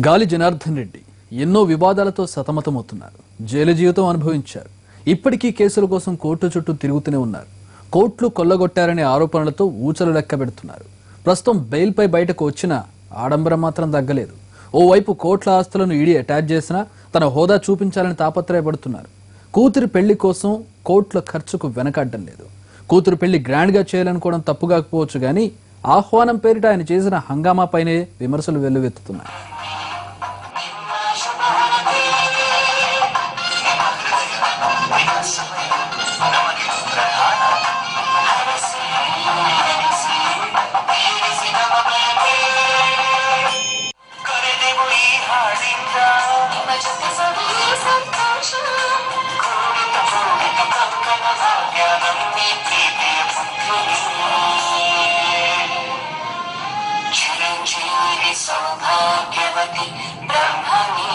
గాలి జనార్దన్ రెడ్డి ఎన్నో వివాదాలతో సతమతమవుతున్నారు. జైలు జీవితం అనుభవించారు. ఇప్పటికీ కేసుల కోసం కోర్టు చుట్టూ తిరుగుతూనే ఉన్నారు. కోర్టులు కొల్లగొట్టారనే ఆరోపణలతో ఊచలు లెక్క పెడుతున్నారు. ప్రస్తుతం బెయిల్పై బయటకు వచ్చిన ఆడంబరం మాత్రం తగ్గలేదు. ఓవైపు కోట్ల ఆస్తులను ఈడీ అటాచ్ చేసినా తన హోదా చూపించాలని తాపత్రయపడుతున్నారు. కూతురి పెళ్లి కోసం కోట్ల ఖర్చుకు వెనకాడడం లేదు. కూతురు పెళ్లి గ్రాండ్ గా చేయాలనుకోవడం తప్పుగాకపోవచ్చు గానీ ఆహ్వానం పేరిట ఆయన చేసిన హంగామాపైనే విమర్శలు వెల్లువెత్తుతున్నాయి. सौभाग्यवती ब्रह्मणी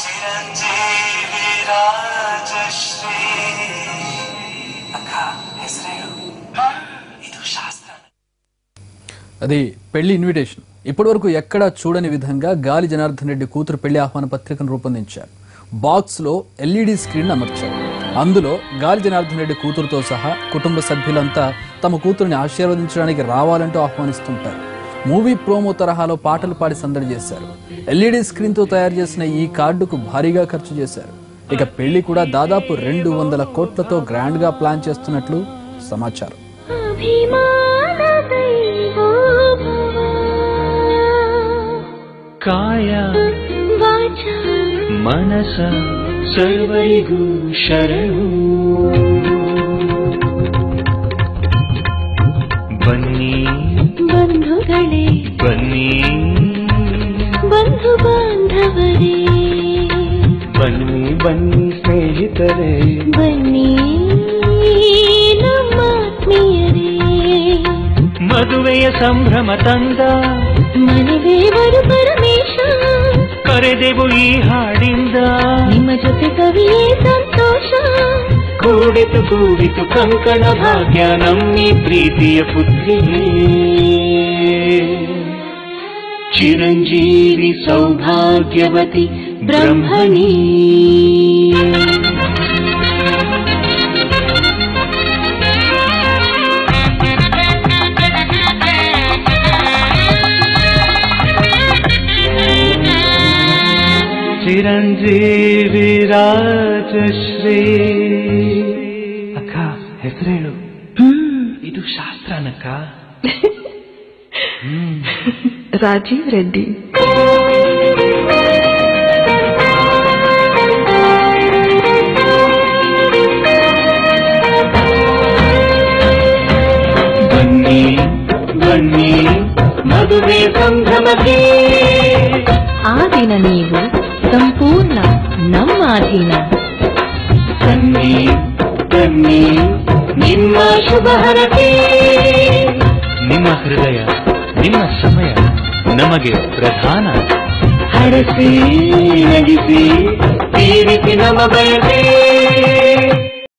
चिरंजीवी राजश्री अक्का ಹೆಸರೇಳು ಇದು ಶಾಸ್ತ್ರ. అది పెళ్లి ఇన్విటేషన్. ఇప్పటివరకు ఎక్కడా చూడని విధంగా గాలి జనార్దన్ రెడ్డి కూతురు పెళ్లి ఆహ్వాన పత్రికను రూపొందించారు. బాక్స్ లో ఎల్ఈడి స్క్రీన్ అమర్చారు. అందులో గాలి జనార్దన్ రెడ్డి కూతురుతో సహా కుటుంబ సభ్యులంతా తమ కూతురుని ఆశీర్వదించడానికి రావాలంటూ ఆహ్వానిస్తుంటారు. మూవీ ప్రోమో తరహాలో పాటలు పాడి సందడి చేశారు. ఎల్ఈడి స్క్రీన్ తో తయారు చేసిన ఈ కార్డుకు భారీగా ఖర్చు చేశారు. ఇక పెళ్లి కూడా దాదాపు 200 కోట్లతో గ్రాండ్ గా ప్లాన్ చేస్తున్నట్లు సమాచారం. ಕಾಯ ವಾಚ ಮನಸ ಸರ್ವರಿಗೂ ಶರಣು ಬನ್ನಿ ಬಂಧುಗಳೇ ಬನ್ನಿ ಬಂಧು ಬಾಂಧವರೇ ಬನ್ನಿ ಬನ್ನಿ ಸ್ನೇಹಿತರೇ ಬನ್ನಿ ನಮ್ಮ ಆತ್ಮೀಯರೇ ಮದುವೆಯ ಸಂಭ್ರಮ ತಂದ ಮನೆದೇವರು ಪರಮೇಶ ಕರೆದೆವು ಈ ಹಾಡಿಂದ ನಿಮ್ಮ ಜೊತೆ ಕವಿಯೇ ಸಂತೋಷ ಕೂಡಿತು ಕೂಡಿತು ಕಂಕಣ ಭಾಗ್ಯ ನಮ್ಮಿ ಪ್ರೀತಿಯ ಪುತ್ರಿಗೆ ಚಿರಂಜೀವಿ ಸೌಭಾಗ್ಯವತಿ ಬ್ರಹ್ಮಣಿ ಚಿರಂಜೀವಿ ರಾಜಶ್ರೀ ಅಕ್ಕ ಹೆಸರೇಳು ಇದು ಶಾಸ್ತ್ರನಕ್ಕ ರಾಜೀವ್ ರೆಡ್ಡಿ ಬನ್ನಿ ಬನ್ನಿ ಮದುವೆ ಸಂಭ್ರಮಕ್ಕೆ ಆ ದಿನ ನೀವು ಸಂಪೂರ್ಣ ನಮ್ಮ ಅಧೀನ ಬನ್ನಿ ಬನ್ನಿ ನಿಮ್ಮ ಶುಭ ಹರಕೆ ನಿಮ್ಮ ಹೃದಯ ನಿಮ್ಮ ಸಮಯ ನಮಗೆ ಪ್ರಧಾನ ಹರಸಿ ನಗಿಸಿ ತೀರಿಸಿ ನಮ್ಮ ಬಯಕೆ